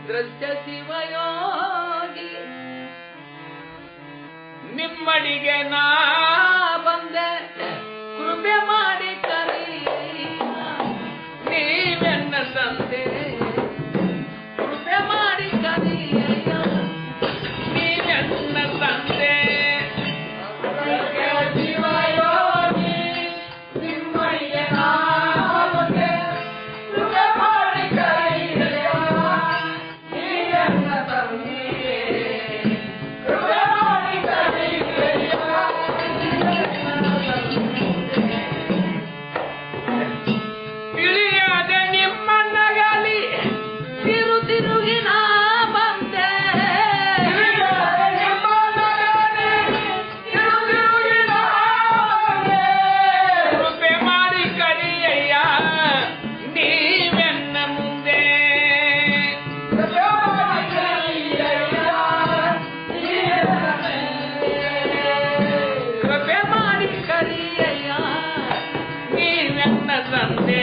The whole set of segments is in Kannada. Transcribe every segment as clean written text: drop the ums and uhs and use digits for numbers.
ದೃಶ್ಯ ಶಿವಯೋಗಿ ನಿಮ್ಮಡಿಗೆ ನಾ ಬಂದೆ ಕೃಪೆ ಮಾಡಿ ಕರಿ ನೀವೆನ್ನ ತಂದೆ ಕೃಪೆ ಮಾಡಿ ಕರಿ ನೀವೆನ್ನ ತಂದೆ ಶಿವಯೋಗಿ ನಿಮ್ಮಡಿಗೆ ನಾ ಬಂದೆ ಕೃಪೆ ಮಾಡಿ ಕರಿ ನೀವೆನ್ನ ತಂದೆ ಕೃಪೆ ಮಾಡಿ ಕರಿ ಇಳಿಯಾದ ನಿಮ್ಮನ್ನಗಲಿ ತಿರುಗಿ ನಾ ಬಂದೆ ಕೃಪೆ ಮಾಡಿ ಕರಿಯಯ್ಯ ನೀವೆನ್ನ ಮುಂದೆ ಕೃಪೆ ಮಾಡಿ ಕರಿಯಯ್ಯ ನೀವೆನ್ನ ತಂದೆ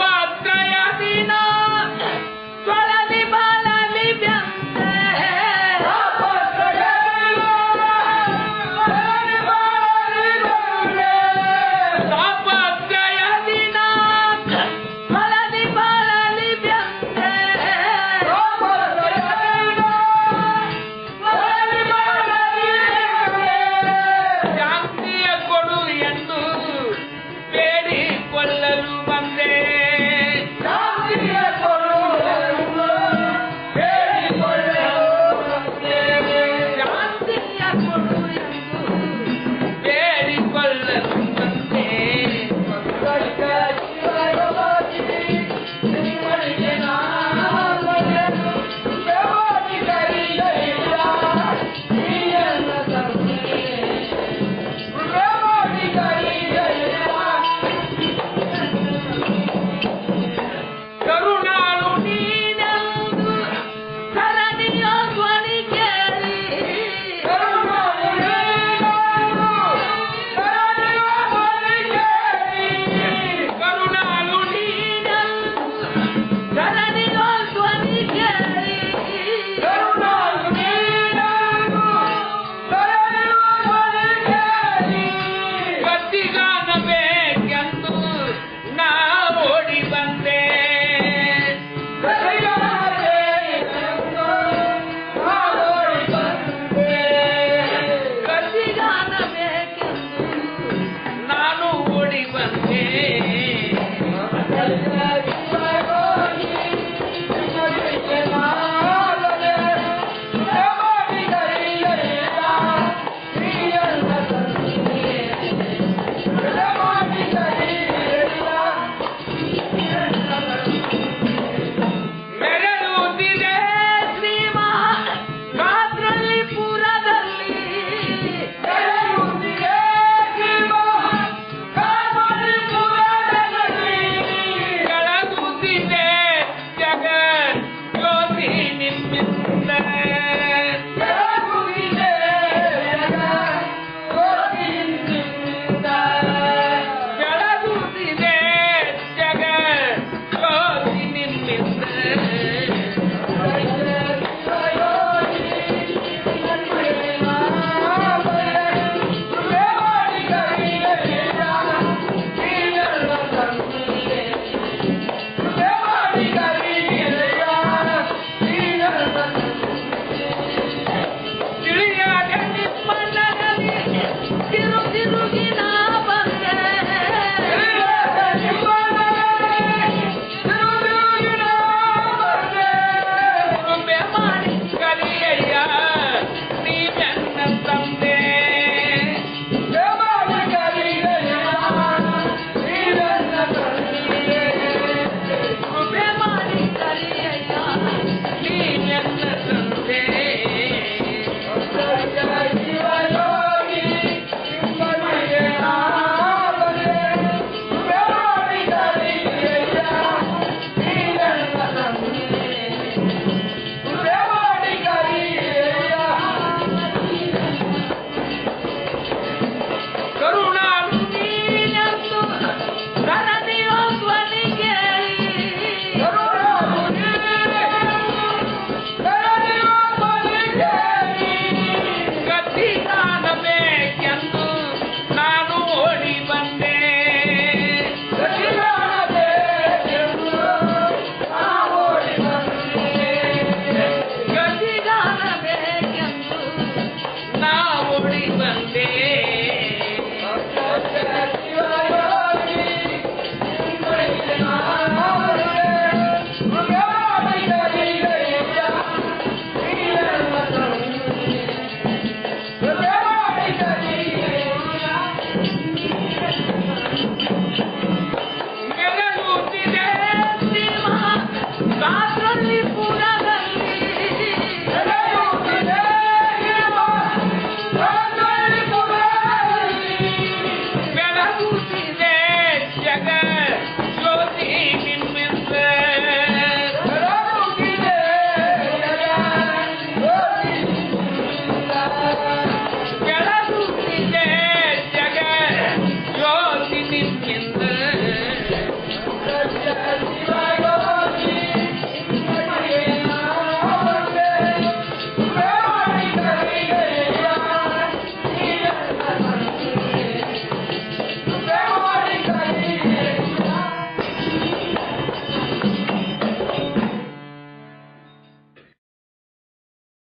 ಪಾಪತ್ರಯದಿನ ತೊಳಲಿ ಬಾಳಲಿ ಬೆಂದೆ ಪಾಪತ್ರಯದಿನ ತೊಳಲಿ ಬಾಳಲಿ ಬೆಂದೆ ಶಾಂತಿಯ ಕೊಡು ಎಂದು ಬೇಡಿಕೊಳ್ಳಲು ಬಂದೆ ಶಾಂತಿಯ ಕೊಡು ಶಾಂತಿಯ ಕೊಡು ಎಂದು ಬೇಡಿಕೊಳ್ಳಲು ಬಂದೆ ಕರುಣಾಳು ನೀನೆಂದು ಧರಣಿಯ ಧ್ವನಿ ಕೇಳಿ ಕರುಣಾಳು ನೀನೆಂದು ಧರಣಿಯ ಧ್ವನಿ ಕೇಳಿ ಗತಿಗಾನಬೇಕೆಂದು ನಾ ಓಡಿ ಬಂದೆ ಗತಿಗಾನಬೇಕೆಂದು ನಾನು ಓಡಿ ಬಂದೆ